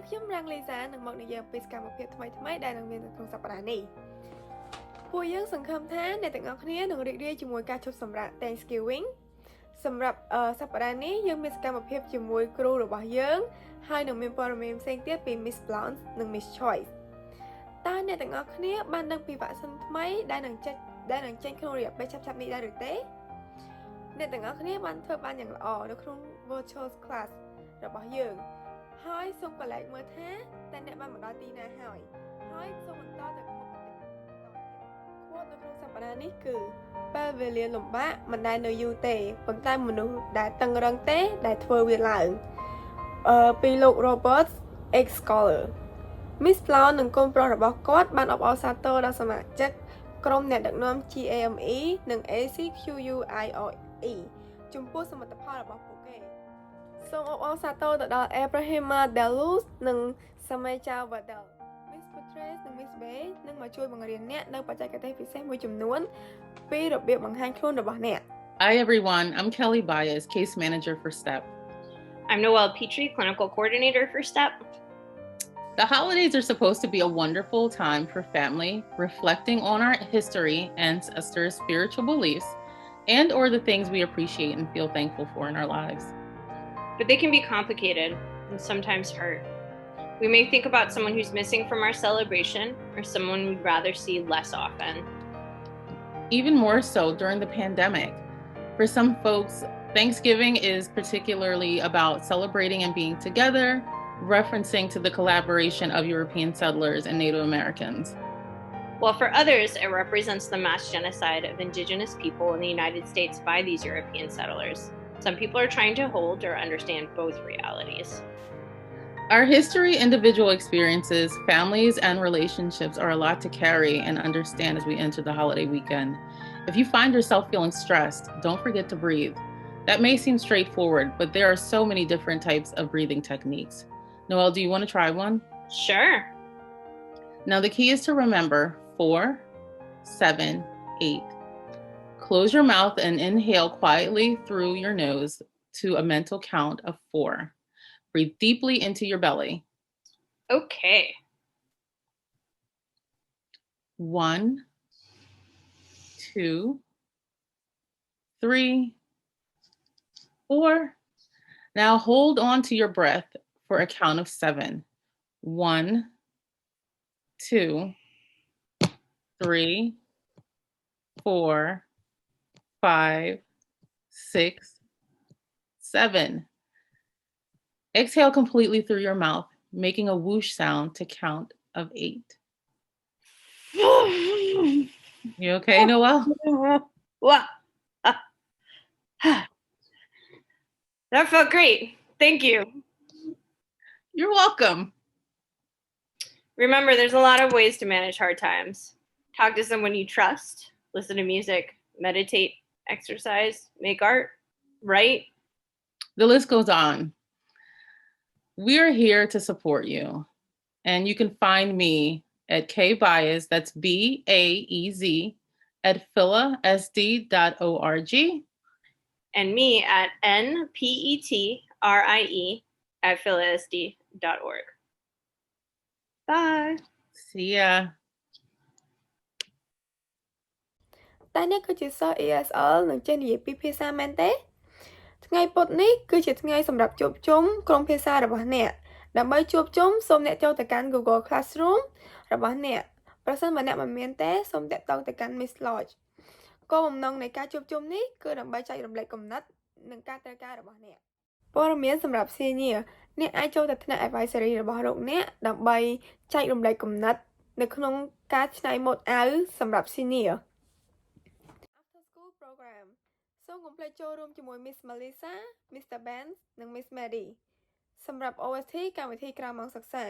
ខ្ញុំរាំងលីសានឹងមកនិយាយពីសកម្មភាពថ្មីៗដែលនឹងមាននៅក្នុងសប្តាហ៍នេះពួកយើងសង្ឃឹមថាអ្នកទាំងអស់គ្នានឹងរីករាយជាមួយការឈប់សម្រាក Thanksgiving សម្រាប់សប្តាហ៍នេះយើងមានសកម្មភាពជាមួយគ្រូរបស់យើងហើយនឹងមានព័ត៌មានផ្សេងទៀតពី Miss Blonde និង Miss Choice តើអ្នកទាំងអស់គ្នាបានដឹងពីវ៉ាក់សាំងថ្មីដែលនឹងចេញក្នុងរយៈពេលឆាប់ៗនេះដែរឬទេអ្នកទាំងអស់គ្នាបានធ្វើបានយ៉ាងល្អនៅក្នុង virtual class របស់យើងហើយសូមកលែកមើលថាតើអ្នកបានមកដល់ទីណាហើយសូមបន្តទៅមុខទៀតខួបនៅក្នុងសប្តាហ៍នេះគឺពេលវេលាលំបាកមិនដែលនៅយូរទេប៉ុន្តែមនុស្សដែលតឹងរឹងទេដែលធ្វើវាឡើងពីលោក Robert X Scholar Miss Blonde និងកូនប្រុសរបស់គាត់បានអបអរសាទរដល់សមាជិកក្រុមអ្នកដឹកនាំ GAME និង ACQUIOE ចំពោះសមិទ្ធផលរបស់ពួកគេសូមអបអរសាទរទៅដល់ Abrahama Delus និង Samecha Vadel Miss Patrice និង Miss Bay នឹងមកជួយបង្រៀនអ្នកនៅបច្ចេកទេសពិសេសមួយចំនួនពីរបៀបបង្ហាញខ្លួនរបស់អ្នក Hi everyone, I'm Kelly Baez, Case Manager for STEP. I'm Noelle Petrie, Clinical Coordinator for STEP. The holidays are supposed to be a wonderful time for family, reflecting on our history, ancestors, spiritual beliefs, and or the things we appreciate and feel thankful for in our lives. But they can be complicated and sometimes hurt. We may think about someone who's missing from our celebration or someone we'd rather see less often. Even more so during the pandemic. For some folks, Thanksgiving is particularly about celebrating and being together, referencing to the collaboration of European settlers and Native Americans. While for others, it represents the mass genocide of indigenous people in the United States by these European settlers. Some people are trying to hold or understand both realities. Our history, individual experiences, families, and relationships are a lot to carry and understand as we enter the holiday weekend. If you find yourself feeling stressed, don't forget to breathe. That may seem straightforward, but there are so many different types of breathing techniques. Noelle, do you want to try one? Sure. Now the key is to remember 4, 7, 8. Close your mouth and inhale quietly through your nose to a mental count of 4. Breathe deeply into your belly. Okay. 1, 2, 3, 4. Now hold on to your breath for a count of 7. 1, 2, 3, 4, 5, 6, 7. Exhale completely through your mouth, making a whoosh sound to count of 8. You okay, Noelle? That felt great. Thank you. You're welcome. Remember, there's a lot of ways to manage hard times. Talk to someone you trust, listen to music, meditate, exercise, make art, write. The list goes on. We're here to support you. And you can find me at kbaez, that's BAEZ, at philasd.org. And me at NPETRIE at philasd.org. Bye. See ya. តែអ្នកគឺជាសិស្ស ESL នឹងចេះនិយាយពីភាសាមែនទេថ្ងៃពុធនេះគឺជាថ្ងៃសម្រាប់ជួបជុំក្រុមភាសារបស់អ្នកដើម្បីជួបជុំសូមអ្នកចូលទៅកាន់ Google Classroom របស់អ្នកប្រសិនបើអ្នកមិនមានទេសូមតាក់ទងទៅកាន់ Miss Lodge គោលបំណងនៃការជួបជុំនេះគឺដើម្បីចែករំលែកគំនិតនិងការត្រូវការរបស់អ្នកព័ត៌មានសម្រាប់ Senior អ្នកអាចចូលទៅថ្នាក់ Advisory របស់លោកអ្នកដើម្បីចែករំលែកគំនិតនៅក្នុងការច្នៃម៉ូដអាវសម្រាប់ Senior After School Program សូមកុំភ្លេចចូលរួមជាមួយ Miss Melissa, Mr. Ben និង Miss Maddie សម្រាប់ OST កម្មវិធីក្រៅម៉ោងសិក្សា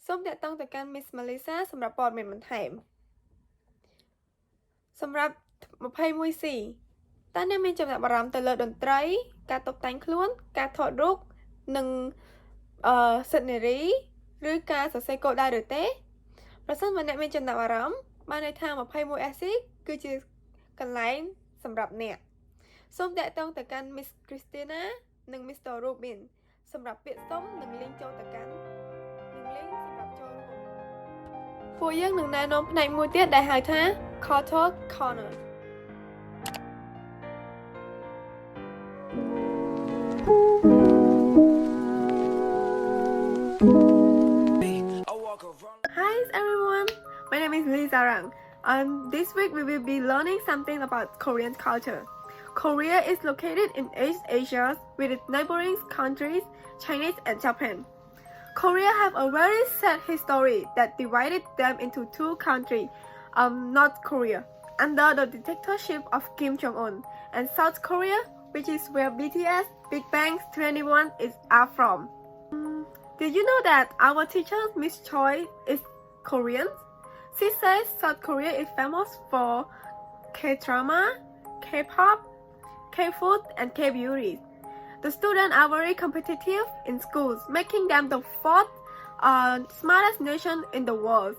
សូមតាក់ទងទៅកាន់ Miss Melissa សម្រាប់ព័ត៌មានបន្ថែមសម្រាប់ 21C តើអ្នកមានចំណាប់អារម្មណ៍ទៅលើតន្ត្រីការតុបតែងខ្លួនការថតរូបនិងសិទ្ធិនារីឬការសរសេរគោលដៅឬទេប្រសិនបើអ្នកមានចំណាប់អារម្មណ៍បានន័យថា 21SC គឺជាកន្លែងសម្រាប់អ្នកសូមតាក់ទងទៅកាន់ Miss Christina និង Mr. Rubin សម្រាប់ពាក្យសុំនិងលេងចូលទៅកាន់និងលេងសម្រាប់ចូលរួមពួកយើងនឹងណែនាំផ្នែកមួយទៀតដែលហៅថា Culture Corner Hi everyone, my name is Lisa Rang. This week we will be learning something about Korean culture. Korea is located in East Asia with its neighboring countries, China and Japan. Korea have a very sad history that divided them into two countries, North Korea, under the dictatorship of Kim Jong-un, and South Korea, which is where BTS Big Bang 21 are from. Did you know that our teacher, Miss Choi, is Korean? She says South Korea is famous for K-drama, K-pop, K-food, and K-beauty. The students are very competitive in schools, making them the fourth smartest nation in the world.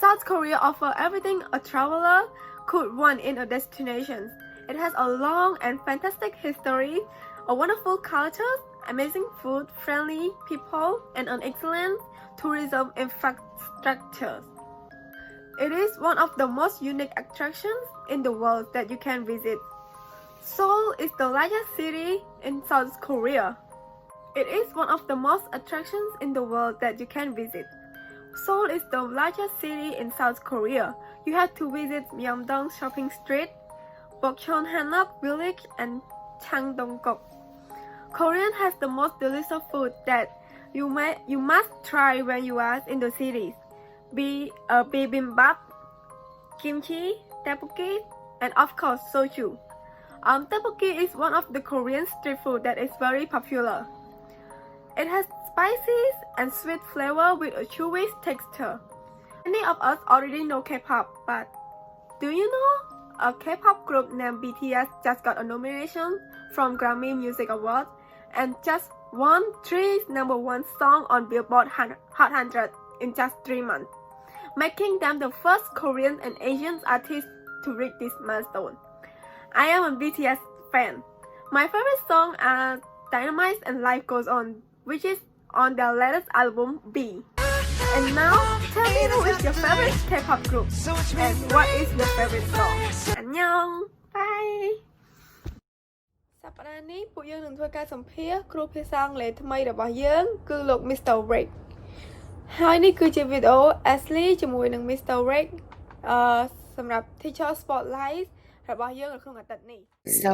South Korea offers everything a traveler could want in a destination. It has a long and fantastic history, a wonderful culture, amazing food, friendly people, and an excellent tourism infrastructure. It is one of the most unique attractions in the world that you can visit. Seoul is the largest city in South Korea. It is one of the most attractions in the world that you can visit. Seoul is the largest city in South Korea. You have to visit Myeongdong Shopping Street, Bokcheon Hanok Village, and Changdong-guk. Korean has the most delicious food that you must try when you are in the cities. Bibimbap, kimchi, tteokbokki, and of course soju. Tteokbokki is one of the Korean street food that is very popular. It has spices and sweet flavor with a chewy texture. Many of us already know K-pop, but do you know a K-pop group named BTS just got a nomination from Grammy Music Awards and just won 3 number 1 songs on Billboard Hot 100 in just 3 months, making them the first Korean and Asian artists to reach this milestone. I am a BTS fan. My favorite songs are Dynamite and Life Goes On, which is on their latest album, B. And now, tell me who is your favorite K-pop group and what is your favorite song. 안녕, bye. សប្តាហ៍នេះពួកយើងនឹងធ្វើការសម្ភាសន៍គ្រូភាសាអង់គ្លេសថ្មីរបស់យើងគឺលោក Mr. Rick ហើយនេះគឺជាវីដេអូ Ashley ជាមួយនឹង Mr. Rick សម្រាប់ Teacher Spotlight របស់យើងនៅក្នុងអាទិត្យនេះ So,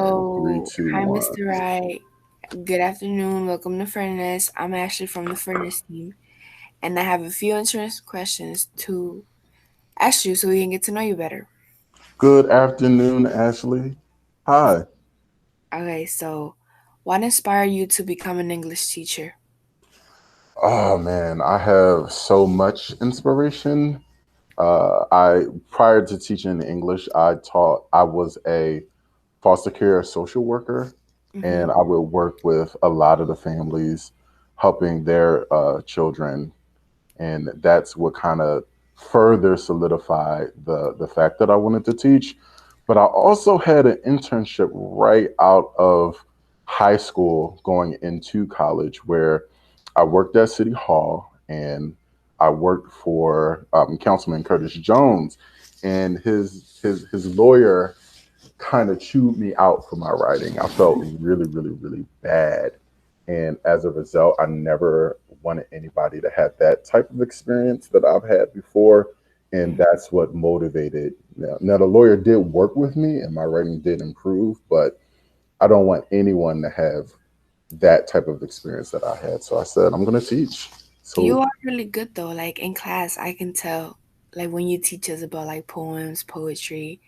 hi Mr. Wright. Good afternoon. Welcome to Furnace. I'm Ashley from the Furnace team. And I have a few interesting questions to ask you so we can get to know you better. Good afternoon, Ashley. Hi. Okay, so what inspired you to become an English teacher? Oh man, I have so much inspiration. Prior to teaching English, I was a foster care social worker, and I would work with a lot of the families, helping their children, and that's what kind of further solidified the fact that I wanted to teach. But I also had an internship right out of high school going into college where I worked at City Hall and I worked for Councilman Curtis Jones, and his lawyer kind of chewed me out for my writing. I felt really, really, really bad. And as a result, I never wanted anybody to have that type of experience that I've had before. And that's what motivated. Now, the lawyer did work with me and my writing did improve, but I don't want anyone to have that type of experience that I had. So I said, I'm going to teach. So you are really good though. Like in class, I can tell, like when you teach us about like poems, poetry.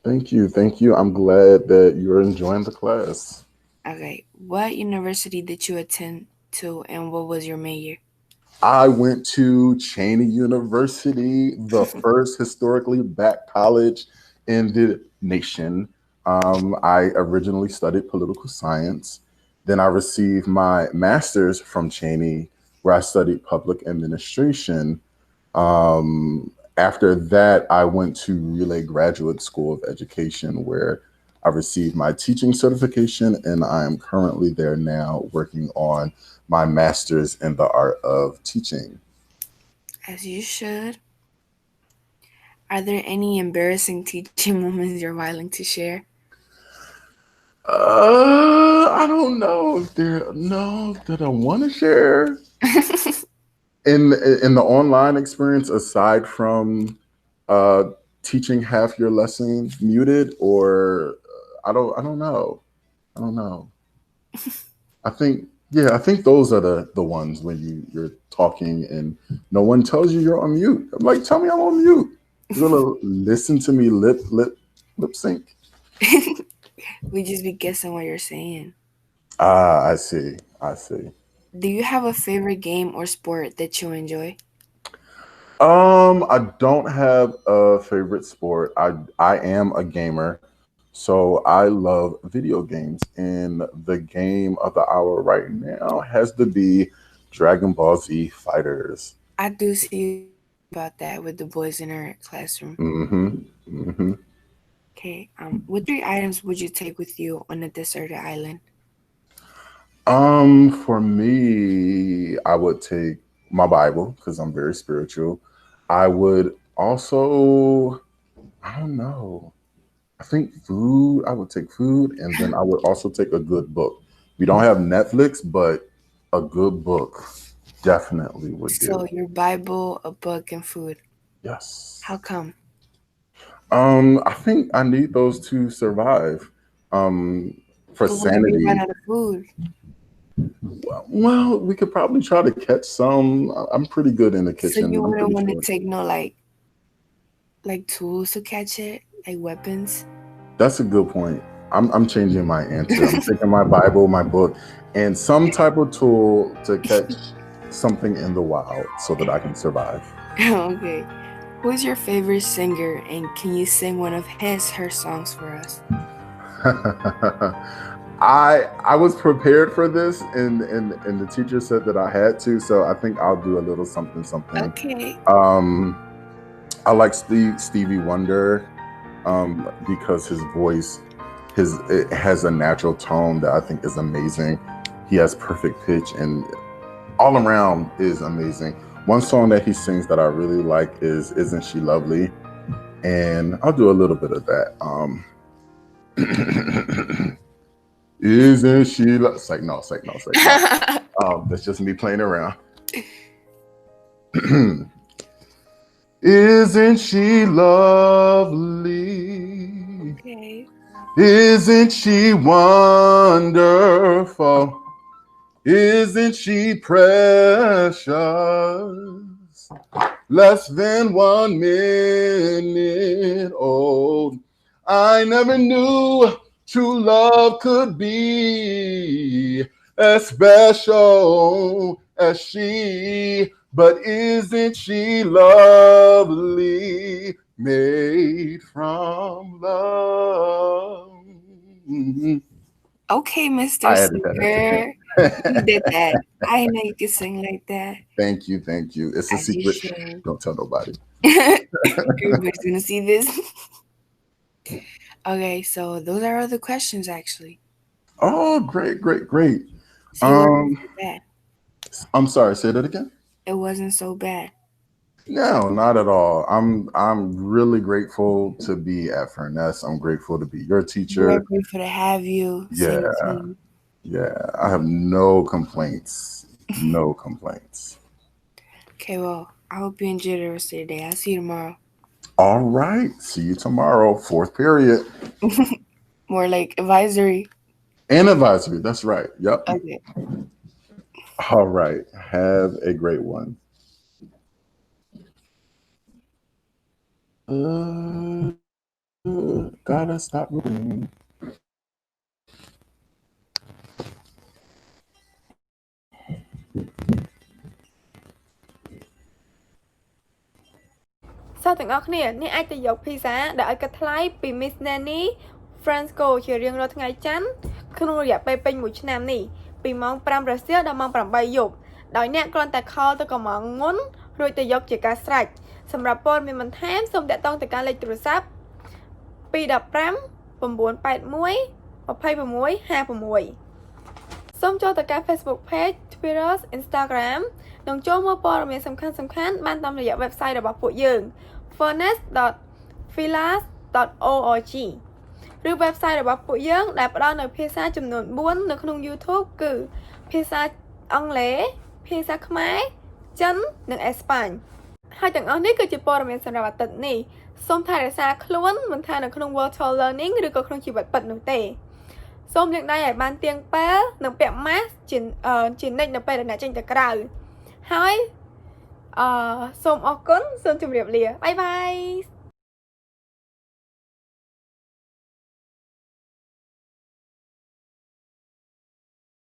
Thank you. Thank you. I'm glad that you're enjoying the class. Okay. What university did you attend to and what was your major? I went to Cheney University, the first historically black college in the nation. I originally studied political science. Then I received my master's from Cheney, where I studied public administration. After that, I went to Relay Graduate School of Education, where I received my teaching certification, and I am currently there now working on my master's in the art of teaching. As you should. Are there any embarrassing teaching moments you're willing to share? I don't know if that I want to share. In the online experience, aside from teaching half your lesson muted, or I don't know. I think those are the ones when you're talking and no one tells you you're on mute. I'm like, tell me I'm on mute. You're gonna listen to me lip sync. We just be guessing what you're saying. I see. Do you have a favorite game or sport that you enjoy? I don't have a favorite sport. I am a gamer, so I love video games, and the game of the hour right now has to be Dragon Ball Z Fighters. I do see about that with the boys in our classroom. Okay. What 3 items would you take with you on a deserted island? For me, I would take my Bible because I'm very spiritual. I would also, I don't know. I think food. I would take food, and then I would also take a good book. We don't have Netflix, but a good book definitely would do. So your Bible, a book, and food. Yes. How come? I think I need those to survive. For But what if sanity. you run out of food? Well, we could probably try to catch some. I'm pretty good in the kitchen. So you I'm wouldn't pretty want to sure. take no like tools to catch it, like weapons? That's a good point. I'm changing my answer. I'm taking my Bible, my book, and some type of tool to catch something in the wild so that I can survive. Okay. Who's your favorite singer, and can you sing one of her songs for us? I was prepared for this, and the teacher said that I had to, so I think I'll do a little something. Okay. I like Stevie Wonder because his voice, it has a natural tone that I think is amazing. He has perfect pitch, and all around is amazing. One song that he sings that I really like is "Isn't She Lovely," and I'll do a little bit of that. Isn't she? It's like no. That's just me playing around. Isn't she lovely? Okay. Isn't she wonderful? Isn't she precious? Less than 1 minute old. I never knew true love could be as special as she. But isn't she lovely, made from love? Okay, Mr. I added Singer. You did that. I know you could sing like that. Thank you. It's a As you secret. should. Don't tell nobody. Everybody's gonna see this. Okay, so those are all the questions actually. Oh, great. So it wasn't so bad. I'm sorry, say that again. It wasn't so bad. No, not at all. I'm really grateful to be at Furness. I'm grateful to be your teacher. We're grateful to have you. Yeah. I have no complaints. Okay, well, I hope you enjoy the rest of your day. I'll see you tomorrow. All right. See you tomorrow. 4th period. More like advisory. And advisory. That's right. Yep. Okay. All right. Have a great one. Gotta stop moving. So ទាំងអស់គ្នាអ្នកអាចទៅយកភីហ្សាដែលឲ្យកាត់ថ្លៃពី Miss Nanny Franco ជារៀងរាល់ថ្ងៃច័ន្ទក្នុងរយៈពេលពេញ1ឆ្នាំនេះពីម៉ោង 5 រសៀលដល់ម៉ោង 8 យប់ដោយអ្នកគ្រាន់តែខលទៅកំងមុនរួចទៅយកជាការស្រេចសម្រាប់ព័ត៌មានបន្ថែមសូមតាក់ទងទៅកាន់លេខទូរស័ព្ទ215 សូមចូលទៅកាន់ Facebook Page Twitter Instagram និងចូលមកព័ត៌មានសំខាន់ៗបានតាមរយៈ website របស់ពួកយើង furnace.filas.org ឬ website របស់ពួកយើងដែលផ្ដល់នៅភាសាចំនួន4នៅក្នុង YouTube គឺភាសាអង់គ្លេស ភាសាខ្មែរ ចិន និងអេស្ប៉ាញ ហើយទាំងអស់នេះគឺជាព័ត៌មានសម្រាប់អាទិត្យនេះសូមថែរក្សាខ្លួនមិនថានៅក្នុង virtual learning ឬក៏ក្នុងជីវិតពិតនោះទេសូមលាងដៃឲ្យបានទៀងពេលនិងពាក់ mask ជានិច្ចនៅពេលដែលអ្នកចេញទៅក្រៅហើយសូមអរគុណសូមជម្រាបលាបាយបាយ